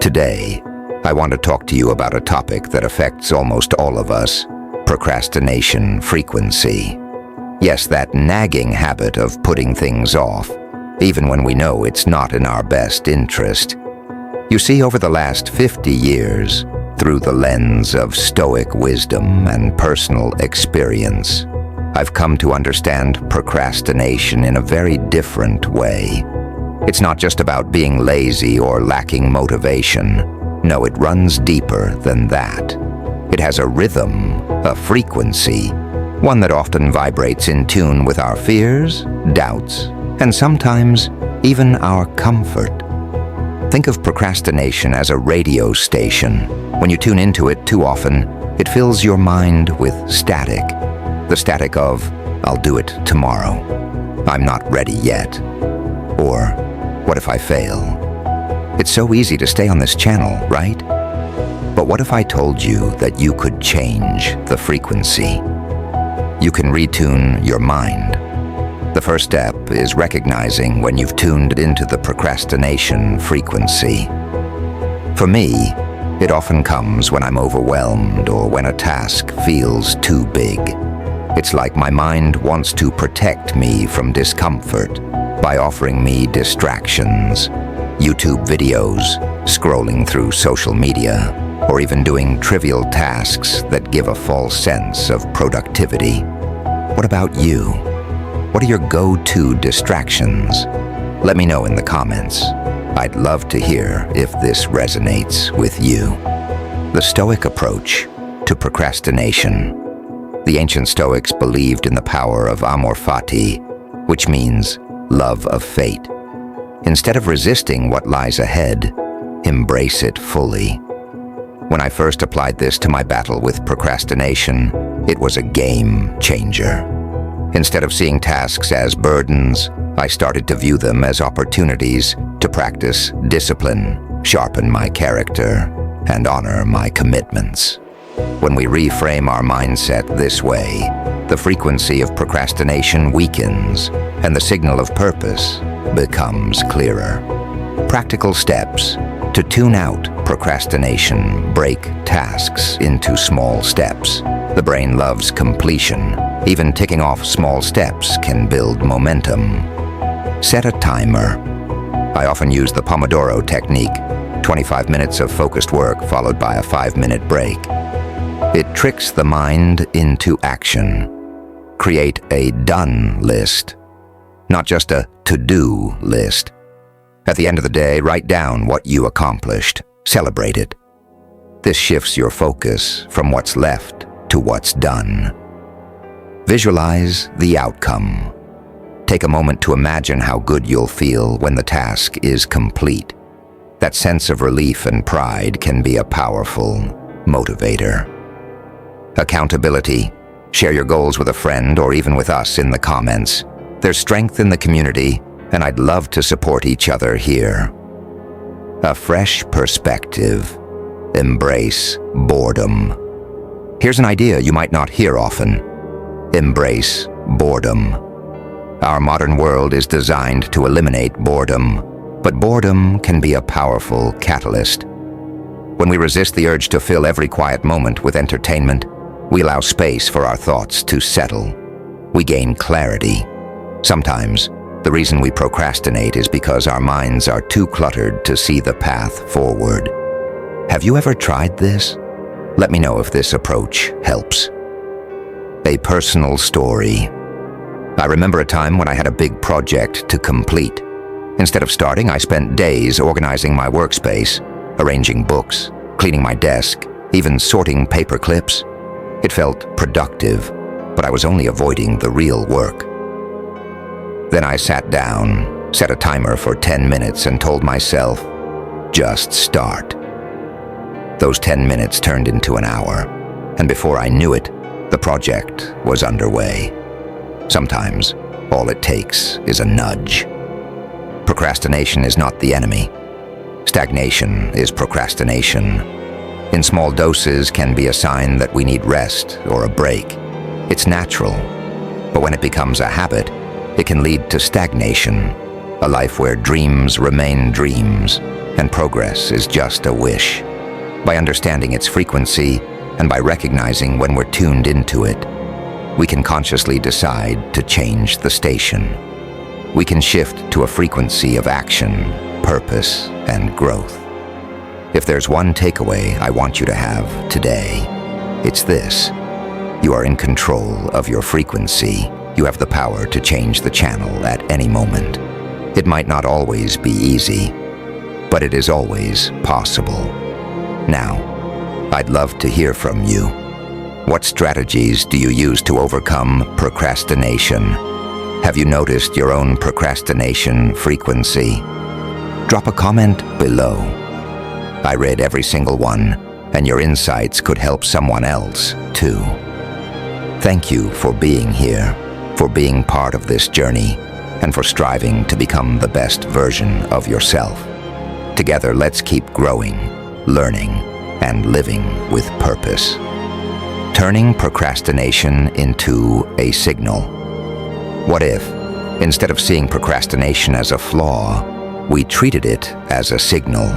Today, I want to talk to you about a topic that affects almost all of us: procrastination frequency. Yes, that nagging habit of putting things off, even when we know it's not in our best interest. You see, over the last 50 years, through the lens of Stoic wisdom and personal experience, I've come to understand procrastination in a very different way. It's not just about being lazy or lacking motivation. No, it runs deeper than that. It has a rhythm, a frequency, one that often vibrates in tune with our fears, doubts, and sometimes even our comfort. Think of procrastination as a radio station. When you tune into it too often, it fills your mind with static. The static of, "I'll do it tomorrow," "I'm not ready yet," or "What if I fail?" It's so easy to stay on this channel, right? But what if I told you that you could change the frequency? You can retune your mind. The first step is recognizing when you've tuned into the procrastination frequency. For me, it often comes when I'm overwhelmed or when a task feels too big. It's like my mind wants to protect me from discomfort by offering me distractions, YouTube videos, scrolling through social media, or even doing trivial tasks that give a false sense of productivity. What about you? What are your go-to distractions? Let me know in the comments. I'd love to hear if this resonates with you. The Stoic approach to procrastination. The ancient Stoics believed in the power of amor fati, which means love of fate. Instead of resisting what lies ahead, embrace it fully. When I first applied this to my battle with procrastination, it was a game changer. Instead of seeing tasks as burdens, I started to view them as opportunities to practice discipline, sharpen my character, and honor my commitments. When we reframe our mindset this way, the frequency of procrastination weakens, and the signal of purpose becomes clearer. Practical steps to tune out procrastination: break tasks into small steps. The brain loves completion. Even ticking off small steps can build momentum. Set a timer. I often use the Pomodoro technique, 25 minutes of focused work followed by a 5-minute break. It tricks the mind into action. Create a done list, not just a to-do list. At the end of the day, write down what you accomplished. Celebrate it. This shifts your focus from what's left to what's done. Visualize the outcome. Take a moment to imagine how good you'll feel when the task is complete. That sense of relief and pride can be a powerful motivator. Accountability. Share your goals with a friend or even with us in the comments. There's strength in the community, and I'd love to support each other here. A fresh perspective. Embrace boredom. Here's an idea you might not hear often. Embrace boredom. Our modern world is designed to eliminate boredom, but boredom can be a powerful catalyst. When we resist the urge to fill every quiet moment with entertainment, we allow space for our thoughts to settle. We gain clarity. Sometimes, the reason we procrastinate is because our minds are too cluttered to see the path forward. Have you ever tried this? Let me know if this approach helps. A personal story. I remember a time when I had a big project to complete. Instead of starting, I spent days organizing my workspace, arranging books, cleaning my desk, even sorting paper clips. It felt productive, but I was only avoiding the real work. Then I sat down, set a timer for 10 minutes and told myself, just start. Those 10 minutes turned into an hour, and before I knew it, the project was underway. Sometimes, all it takes is a nudge. Procrastination is not the enemy. Stagnation is procrastination. In small doses can be a sign that we need rest or a break. It's natural, but when it becomes a habit, it can lead to stagnation, a life where dreams remain dreams and progress is just a wish. By understanding its frequency and by recognizing when we're tuned into it, we can consciously decide to change the station. We can shift to a frequency of action, purpose, and growth. If there's one takeaway I want you to have today, it's this. You are in control of your frequency. You have the power to change the channel at any moment. It might not always be easy, but it is always possible. Now, I'd love to hear from you. What strategies do you use to overcome procrastination? Have you noticed your own procrastination frequency? Drop a comment below. I read every single one, and your insights could help someone else, too. Thank you for being here, for being part of this journey, and for striving to become the best version of yourself. Together, let's keep growing, learning, and living with purpose. Turning procrastination into a signal. What if, instead of seeing procrastination as a flaw, we treated it as a signal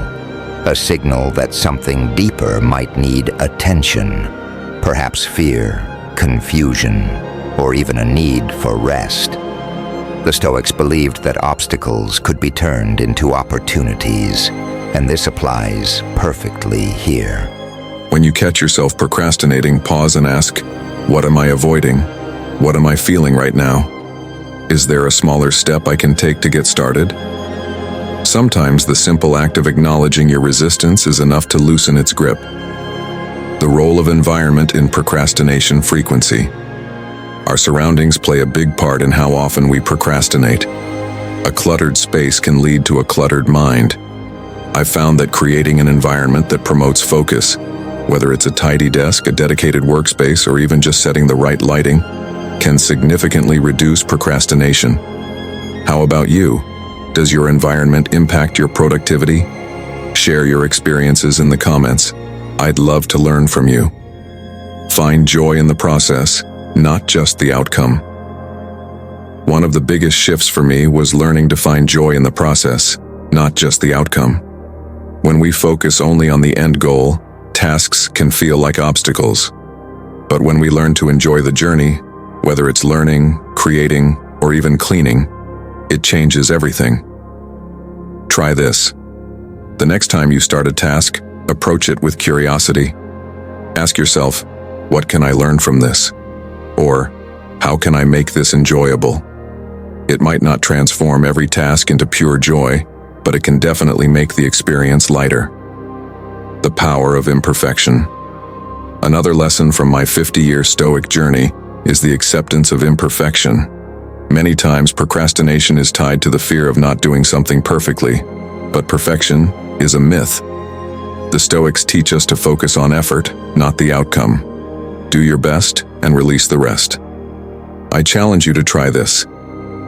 that something deeper might need attention, perhaps fear, confusion, or even a need for rest? The Stoics believed that obstacles could be turned into opportunities, and this applies perfectly here. When you catch yourself procrastinating, pause and ask, what am I avoiding? What am I feeling right now? Is there a smaller step I can take to get started? Sometimes the simple act of acknowledging your resistance is enough to loosen its grip. The role of environment in procrastination frequency. Our surroundings play a big part in how often we procrastinate. A cluttered space can lead to a cluttered mind. I've found that creating an environment that promotes focus, whether it's a tidy desk, a dedicated workspace, or even just setting the right lighting, can significantly reduce procrastination. How about you? Does your environment impact your productivity? Share your experiences in the comments. I'd love to learn from you. Find joy in the process, not just the outcome. One of the biggest shifts for me was learning to find joy in the process, not just the outcome. When we focus only on the end goal, tasks can feel like obstacles. But when we learn to enjoy the journey, whether it's learning, creating, or even cleaning, it changes everything. Try this. The next time you start a task, approach it with curiosity. Ask yourself, what can I learn from this? Or, how can I make this enjoyable? It might not transform every task into pure joy, but it can definitely make the experience lighter. The power of imperfection. Another lesson from my 50-year Stoic journey is the acceptance of imperfection. Many times procrastination is tied to the fear of not doing something perfectly, but perfection is a myth. The Stoics teach us to focus on effort, not the outcome. Do your best and release the rest. I challenge you to try this.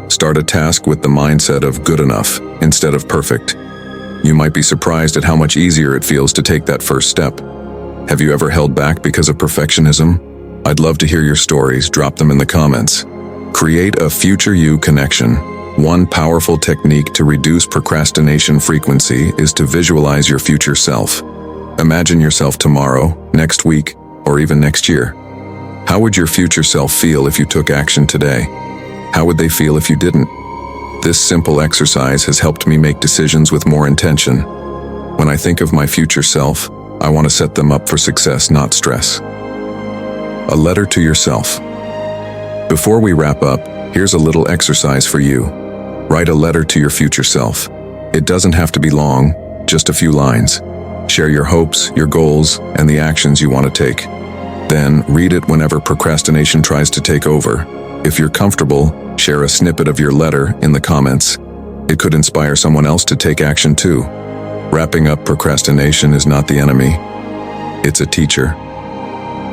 Start a task with the mindset of good enough instead of perfect. You might be surprised at how much easier it feels to take that first step. Have you ever held back because of perfectionism? I'd love to hear your stories. Drop them in the comments. Create a future you connection. One powerful technique to reduce procrastination frequency is to visualize your future self. Imagine yourself tomorrow, next week, or even next year. How would your future self feel if you took action today? How would they feel if you didn't? This simple exercise has helped me make decisions with more intention. When I think of my future self, I want to set them up for success, not stress. A letter to yourself. Before we wrap up, here's a little exercise for you. Write a letter to your future self. It doesn't have to be long, just a few lines. Share your hopes, your goals, and the actions you want to take. Then, read it whenever procrastination tries to take over. If you're comfortable, share a snippet of your letter in the comments. It could inspire someone else to take action too. Wrapping up procrastination is not the enemy. It's a teacher.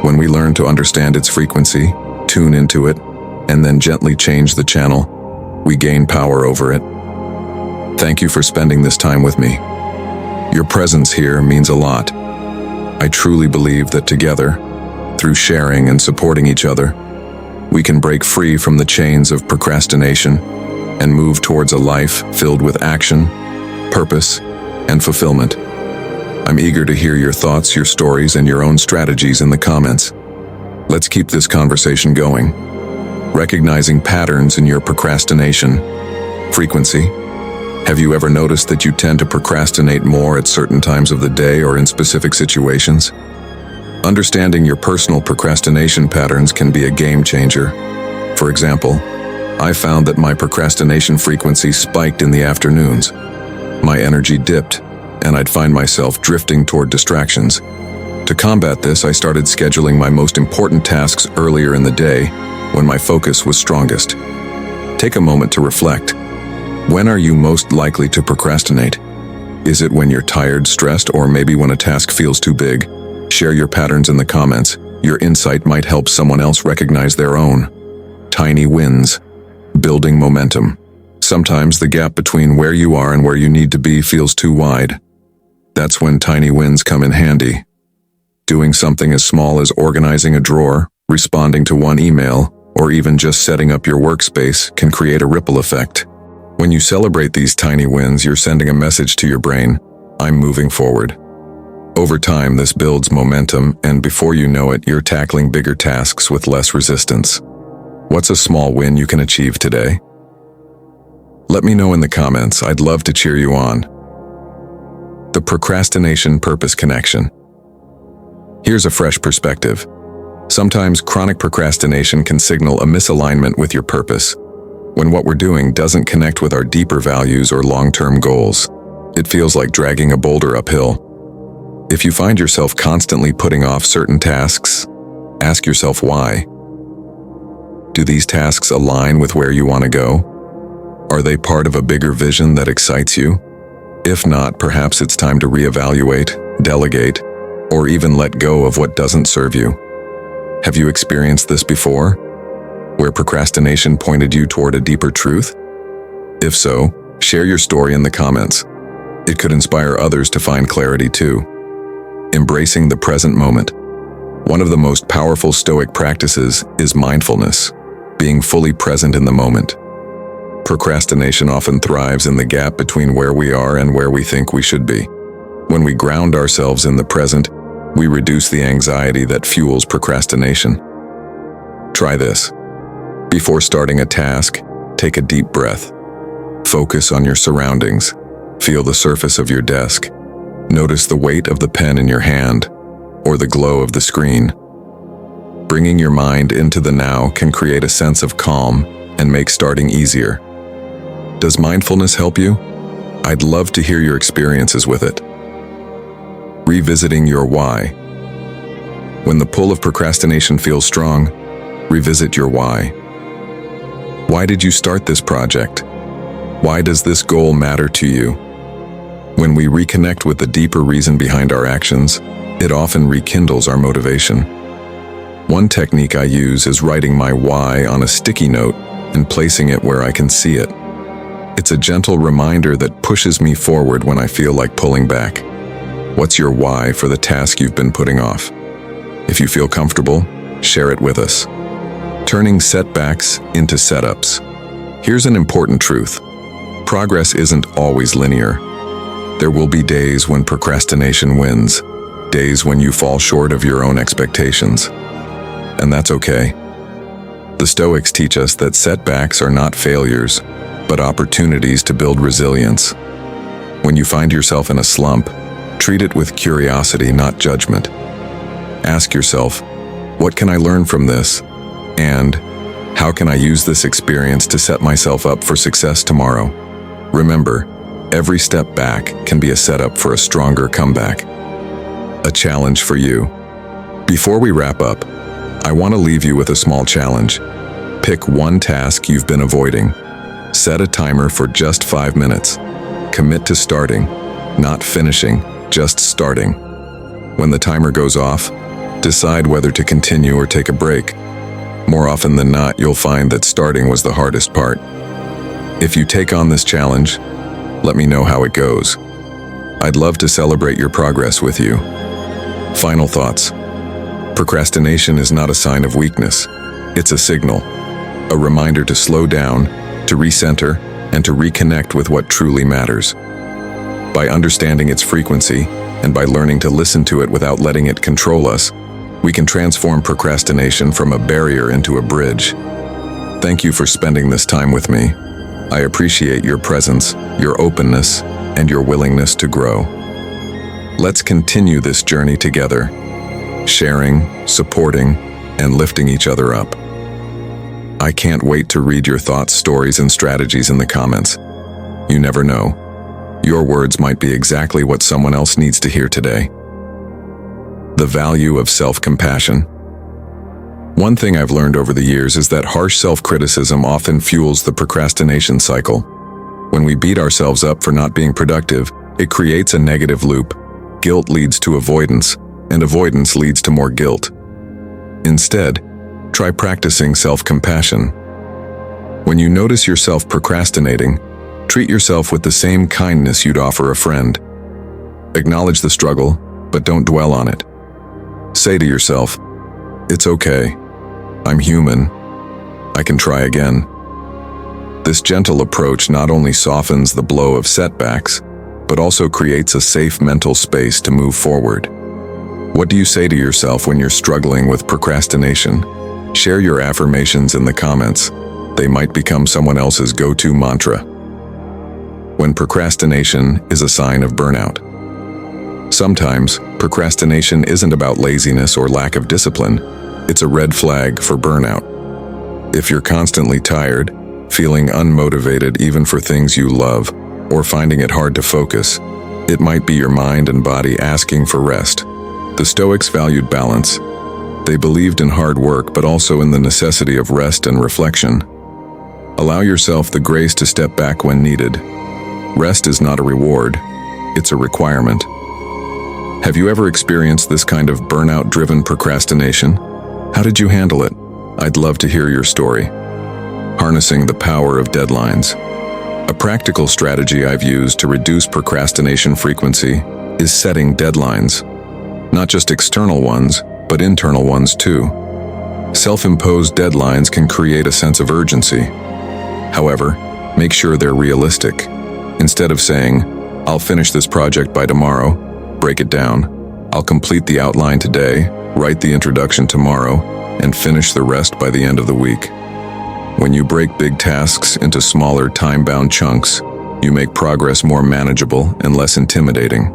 When we learn to understand its frequency, tune into it, and then gently change the channel, we gain power over it. Thank you for spending this time with me. Your presence here means a lot. I truly believe that together, through sharing and supporting each other, we can break free from the chains of procrastination and move towards a life filled with action, purpose, and fulfillment. I'm eager to hear your thoughts, your stories, and your own strategies in the comments. Let's keep this conversation going. Recognizing patterns in your procrastination. Frequency. Have you ever noticed that you tend to procrastinate more at certain times of the day or in specific situations? Understanding your personal procrastination patterns can be a game changer. For example, I found that my procrastination frequency spiked in the afternoons. My energy dipped, and I'd find myself drifting toward distractions. To combat this, I started scheduling my most important tasks earlier in the day when my focus was strongest. Take a moment to reflect. When are you most likely to procrastinate? Is it when you're tired, stressed, or maybe when a task feels too big? Share your patterns in the comments. Your insight might help someone else recognize their own. Tiny wins. Building momentum. Sometimes the gap between where you are and where you need to be feels too wide. That's when tiny wins come in handy. Doing something as small as organizing a drawer, responding to one email, or even just setting up your workspace can create a ripple effect. When you celebrate these tiny wins, you're sending a message to your brain, I'm moving forward. Over time, this builds momentum, and before you know it, you're tackling bigger tasks with less resistance. What's a small win you can achieve today? Let me know in the comments. I'd love to cheer you on. The procrastination purpose connection. Here's a fresh perspective. Sometimes chronic procrastination can signal a misalignment with your purpose, when what we're doing doesn't connect with our deeper values or long-term goals. It feels like dragging a boulder uphill. If you find yourself constantly putting off certain tasks, ask yourself why. Do these tasks align with where you want to go? Are they part of a bigger vision that excites you? If not, perhaps it's time to reevaluate, delegate, or even let go of what doesn't serve you. Have you experienced this before, where procrastination pointed you toward a deeper truth? If so, share your story in the comments. It could inspire others to find clarity too. Embracing the present moment. One of the most powerful Stoic practices is mindfulness, being fully present in the moment. Procrastination often thrives in the gap between where we are and where we think we should be. When we ground ourselves in the present, we reduce the anxiety that fuels procrastination. Try this. Before starting a task, take a deep breath. Focus on your surroundings. Feel the surface of your desk. Notice the weight of the pen in your hand, or the glow of the screen. Bringing your mind into the now can create a sense of calm and make starting easier. Does mindfulness help you? I'd love to hear your experiences with it. Revisiting your why. When the pull of procrastination feels strong, revisit your why. Why did you start this project? Why does this goal matter to you? When we reconnect with the deeper reason behind our actions, it often rekindles our motivation. One technique I use is writing my why on a sticky note and placing it where I can see it. It's a gentle reminder that pushes me forward when I feel like pulling back. What's your why for the task you've been putting off? If you feel comfortable, share it with us. Turning setbacks into setups. Here's an important truth. Progress isn't always linear. There will be days when procrastination wins, days when you fall short of your own expectations. And that's okay. The Stoics teach us that setbacks are not failures, but opportunities to build resilience. When you find yourself in a slump, treat it with curiosity, not judgment. Ask yourself, what can I learn from this? And how can I use this experience to set myself up for success tomorrow? Remember, every step back can be a setup for a stronger comeback. A challenge for you. Before we wrap up, I want to leave you with a small challenge. Pick one task you've been avoiding. Set a timer for just 5 minutes. Commit to starting, not finishing, just starting. When the timer goes off, decide whether to continue or take a break. More often than not, you'll find that starting was the hardest part. If you take on this challenge, let me know how it goes. I'd love to celebrate your progress with you. Final thoughts. Procrastination is not a sign of weakness. It's a signal, a reminder to slow down, to recenter, and to reconnect with what truly matters. By understanding its frequency, and by learning to listen to it without letting it control us, we can transform procrastination from a barrier into a bridge. Thank you for spending this time with me. I appreciate your presence, your openness, and your willingness to grow. Let's continue this journey together, sharing, supporting, and lifting each other up. I can't wait to read your thoughts, stories, and strategies in the comments. You never know. Your words might be exactly what someone else needs to hear today. The value of self-compassion. One thing I've learned over the years is that harsh self-criticism often fuels the procrastination cycle. When we beat ourselves up for not being productive, it creates a negative loop. Guilt leads to avoidance, and avoidance leads to more guilt. Instead, try practicing self-compassion. When you notice yourself procrastinating, treat yourself with the same kindness you'd offer a friend. Acknowledge the struggle, but don't dwell on it. Say to yourself, "It's okay. I'm human. I can try again." This gentle approach not only softens the blow of setbacks, but also creates a safe mental space to move forward. What do you say to yourself when you're struggling with procrastination? Share your affirmations in the comments. They might become someone else's go-to mantra. When procrastination is a sign of burnout. Sometimes, procrastination isn't about laziness or lack of discipline. It's a red flag for burnout. If you're constantly tired, feeling unmotivated even for things you love, or finding it hard to focus, it might be your mind and body asking for rest. The Stoics valued balance. They believed in hard work, but also in the necessity of rest and reflection. Allow yourself the grace to step back when needed. Rest is not a reward, it's a requirement. Have you ever experienced this kind of burnout-driven procrastination? How did you handle it? I'd love to hear your story. Harnessing the power of deadlines. A practical strategy I've used to reduce procrastination frequency is setting deadlines. Not just external ones, but internal ones too. Self-imposed deadlines can create a sense of urgency. However, make sure they're realistic. Instead of saying, "I'll finish this project by tomorrow," break it down. "I'll complete the outline today, write the introduction tomorrow, and finish the rest by the end of the week." When you break big tasks into smaller, time-bound chunks, you make progress more manageable and less intimidating.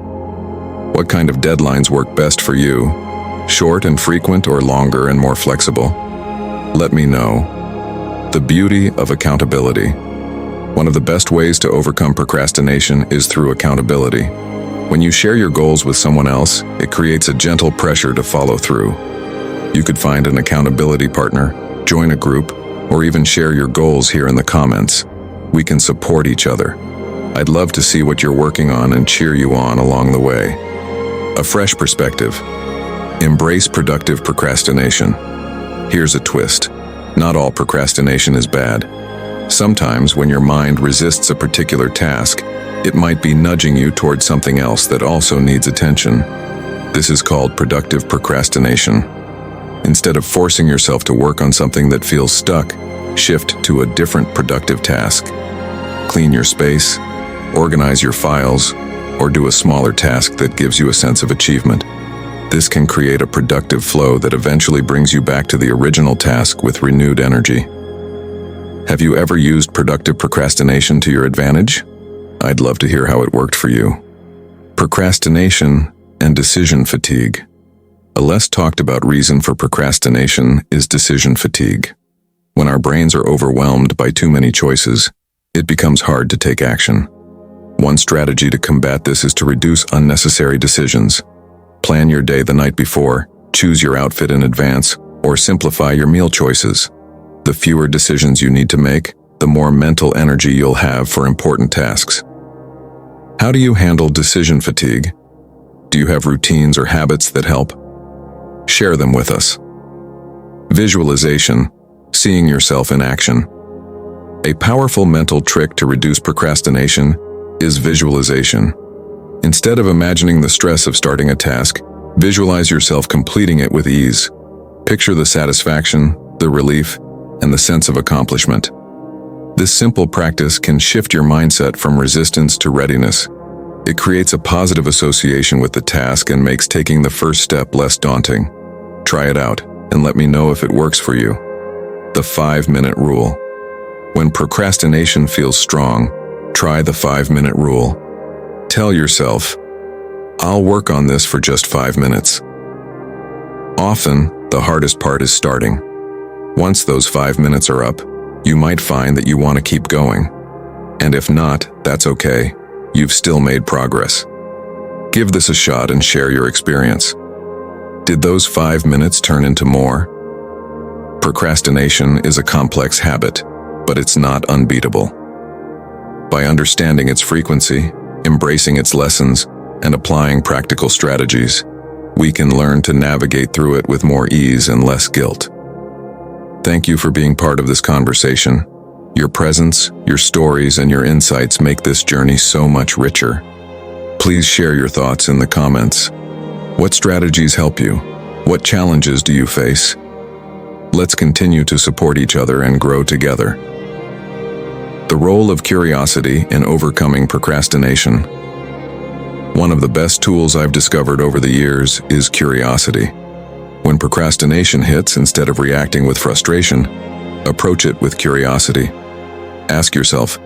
What kind of deadlines work best for you? Short and frequent, or longer and more flexible? Let me know. The beauty of accountability. One of the best ways to overcome procrastination is through accountability. When you share your goals with someone else, it creates a gentle pressure to follow through. You could find an accountability partner, join a group, or even share your goals here in the comments. We can support each other. I'd love to see what you're working on and cheer you on along the way. A fresh perspective. Embrace productive procrastination. Here's a twist. Not all procrastination is bad. Sometimes when your mind resists a particular task, it might be nudging you towards something else that also needs attention. This is called productive procrastination. Instead of forcing yourself to work on something that feels stuck, shift to a different productive task. Clean your space, organize your files, or do a smaller task that gives you a sense of achievement. This can create a productive flow that eventually brings you back to the original task with renewed energy. Have you ever used productive procrastination to your advantage? I'd love to hear how it worked for you. Procrastination and decision fatigue. A less talked about reason for procrastination is decision fatigue. When our brains are overwhelmed by too many choices, it becomes hard to take action. One strategy to combat this is to reduce unnecessary decisions. Plan your day the night before, choose your outfit in advance, or simplify your meal choices. The fewer decisions you need to make, the more mental energy you'll have for important tasks. How do you handle decision fatigue? Do you have routines or habits that help? Share them with us. Visualization, seeing yourself in action. A powerful mental trick to reduce procrastination is visualization. Instead of imagining the stress of starting a task, visualize yourself completing it with ease. Picture the satisfaction, the relief, and the sense of accomplishment. This simple practice can shift your mindset from resistance to readiness. It creates a positive association with the task and makes taking the first step less daunting. Try it out and let me know if it works for you. The 5-minute rule. When procrastination feels strong, try the 5-minute rule. Tell yourself, I'll work on this for just 5 minutes. Often, the hardest part is starting. Once those 5 minutes are up, you might find that you want to keep going. And if not, that's okay. You've still made progress. Give this a shot and share your experience. Did those 5 minutes turn into more? Procrastination is a complex habit, but it's not unbeatable. By understanding its frequency, embracing its lessons, and applying practical strategies, we can learn to navigate through it with more ease and less guilt. Thank you for being part of this conversation. Your presence, your stories, and your insights make this journey so much richer. Please share your thoughts in the comments. What strategies help you? What challenges do you face? Let's continue to support each other and grow together. The role of curiosity in overcoming procrastination. One of the best tools I've discovered over the years is curiosity. When procrastination hits, instead of reacting with frustration, approach it with curiosity. Ask yourself,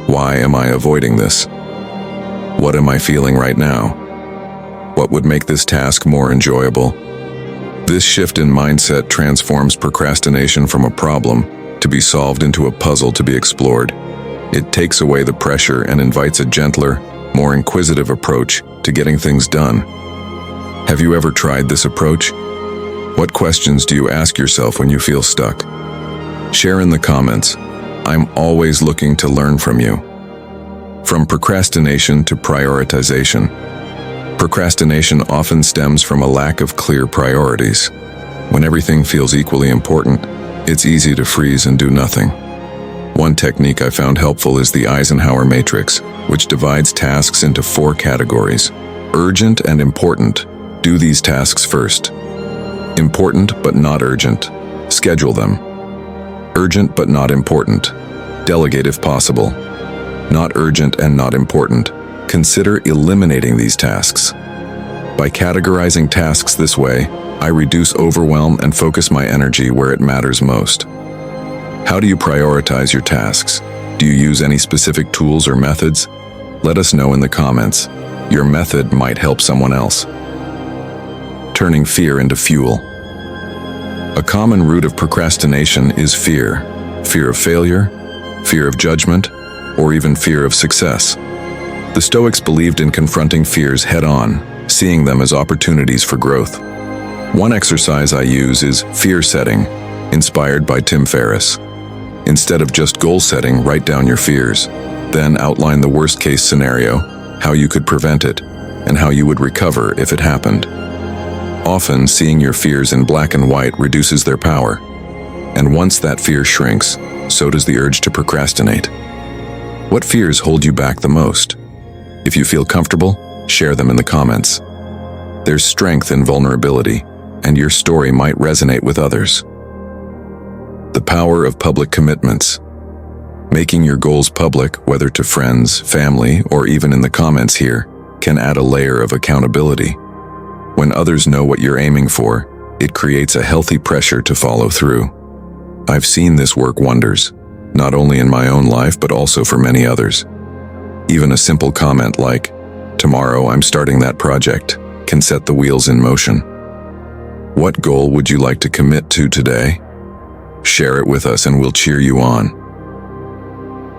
why am I avoiding this? What am I feeling right now? What would make this task more enjoyable? This shift in mindset transforms procrastination from a problem to be solved into a puzzle to be explored. It takes away the pressure and invites a gentler, more inquisitive approach to getting things done. Have you ever tried this approach? What questions do you ask yourself when you feel stuck? Share in the comments. I'm always looking to learn from you. From procrastination to prioritization. Procrastination often stems from a lack of clear priorities. When everything feels equally important, it's easy to freeze and do nothing. One technique I found helpful is the Eisenhower matrix, which divides tasks into 4 categories. Urgent and important. Do these tasks first. Important but not urgent. Schedule them. Urgent but not important. Delegate if possible. Not urgent and not important. Consider eliminating these tasks. By categorizing tasks this way, I reduce overwhelm and focus my energy where it matters most. How do you prioritize your tasks? Do you use any specific tools or methods? Let us know in the comments. Your method might help someone else. Turning fear into fuel. A common root of procrastination is fear. Fear of failure, fear of judgment, or even fear of success. The Stoics believed in confronting fears head-on, seeing them as opportunities for growth. One exercise I use is fear setting, inspired by Tim Ferriss. Instead of just goal setting, write down your fears. Then outline the worst-case scenario, how you could prevent it, and how you would recover if it happened. Often, seeing your fears in black and white reduces their power. And once that fear shrinks, so does the urge to procrastinate. What fears hold you back the most? If you feel comfortable, share them in the comments. There's strength in vulnerability, and your story might resonate with others. The power of public commitments. Making your goals public, whether to friends, family, or even in the comments here, can add a layer of accountability. When others know what you're aiming for, it creates a healthy pressure to follow through. I've seen this work wonders, not only in my own life but also for many others. Even a simple comment like, "Tomorrow I'm starting that project," can set the wheels in motion. What goal would you like to commit to today? Share it with us and we'll cheer you on.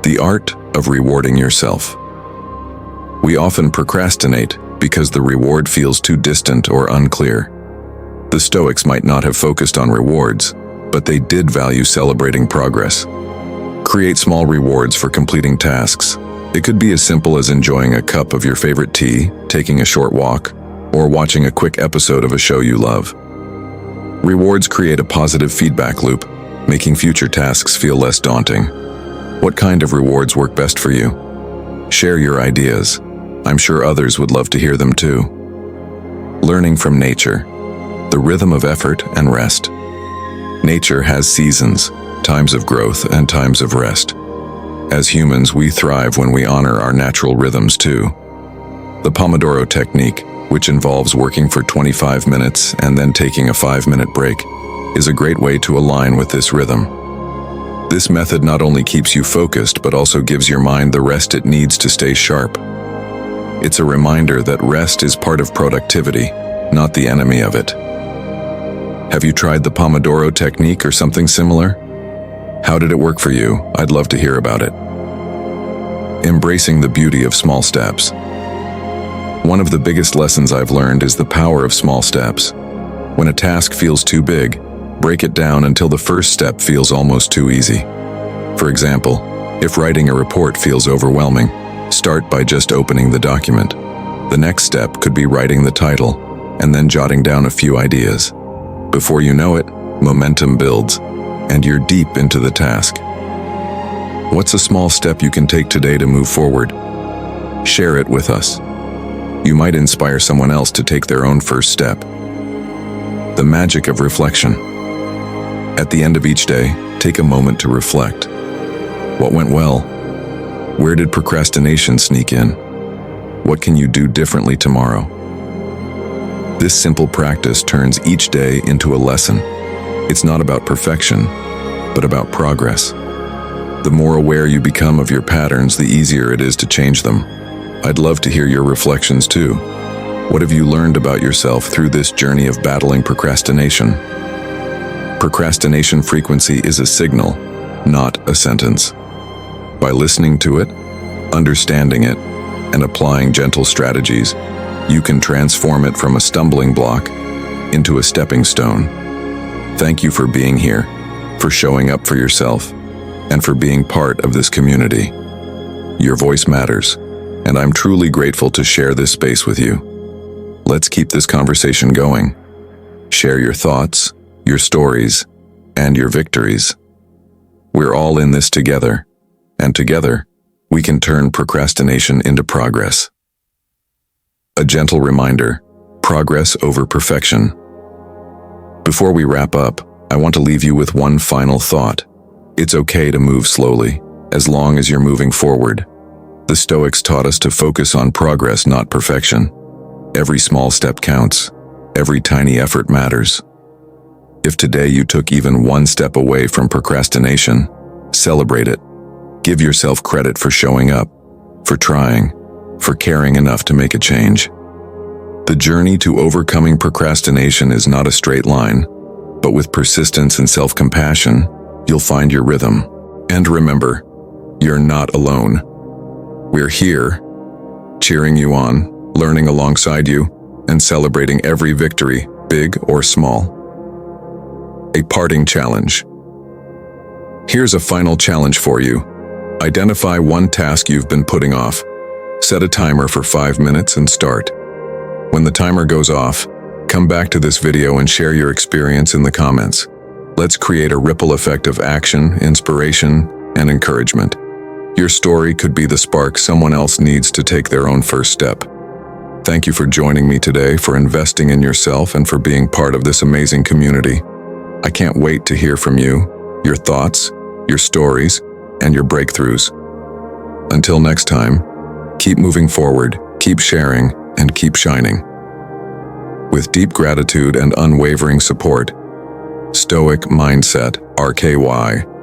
The art of rewarding yourself. We often procrastinate because the reward feels too distant or unclear. The Stoics might not have focused on rewards, but they did value celebrating progress. Create small rewards for completing tasks. It could be as simple as enjoying a cup of your favorite tea, taking a short walk, or watching a quick episode of a show you love. Rewards create a positive feedback loop, making future tasks feel less daunting. What kind of rewards work best for you? Share your ideas. I'm sure others would love to hear them too. Learning from nature. The rhythm of effort and rest. Nature has seasons, times of growth and times of rest. As humans, we thrive when we honor our natural rhythms too. The Pomodoro technique, which involves working for 25 minutes and then taking a 5-minute break, is a great way to align with this rhythm. This method not only keeps you focused but also gives your mind the rest it needs to stay sharp. It's a reminder that rest is part of productivity, not the enemy of it. Have you tried the Pomodoro technique or something similar? How did it work for you? I'd love to hear about it. Embracing the beauty of small steps. One of the biggest lessons I've learned is the power of small steps. When a task feels too big, break it down until the first step feels almost too easy. For example, if writing a report feels overwhelming, start by just opening the document. The next step could be writing the title, and then jotting down a few ideas. Before you know it, momentum builds, and you're deep into the task. What's a small step you can take today to move forward? Share it with us. You might inspire someone else to take their own first step. The magic of reflection. At the end of each day, take a moment to reflect. What went well? Where did procrastination sneak in? What can you do differently tomorrow? This simple practice turns each day into a lesson. It's not about perfection, but about progress. The more aware you become of your patterns, the easier it is to change them. I'd love to hear your reflections too. What have you learned about yourself through this journey of battling procrastination? Procrastination frequency is a signal, not a sentence. By listening to it, understanding it, and applying gentle strategies, you can transform it from a stumbling block into a stepping stone. Thank you for being here, for showing up for yourself, and for being part of this community. Your voice matters, and I'm truly grateful to share this space with you. Let's keep this conversation going. Share your thoughts, your stories, and your victories. We're all in this together, and together, we can turn procrastination into progress. A gentle reminder: progress over perfection. Before we wrap up, I want to leave you with one final thought. It's okay to move slowly, as long as you're moving forward. The Stoics taught us to focus on progress, not perfection. Every small step counts. Every tiny effort matters. If today you took even one step away from procrastination, celebrate it. Give yourself credit for showing up, for trying, for caring enough to make a change. The journey to overcoming procrastination is not a straight line, but with persistence and self-compassion, you'll find your rhythm. And remember, you're not alone. We're here, cheering you on, learning alongside you, and celebrating every victory, big or small. A parting challenge. Here's a final challenge for you. Identify one task you've been putting off. Set a timer for 5 minutes and start. When the timer goes off, come back to this video and share your experience in the comments. Let's create a ripple effect of action, inspiration, and encouragement. Your story could be the spark someone else needs to take their own first step. Thank you for joining me today, for investing in yourself, and for being part of this amazing community. I can't wait to hear from you, your thoughts, your stories, and your breakthroughs. Until next time, keep moving forward, keep sharing, and keep shining. With deep gratitude and unwavering support, Stoic Mindset, RKY.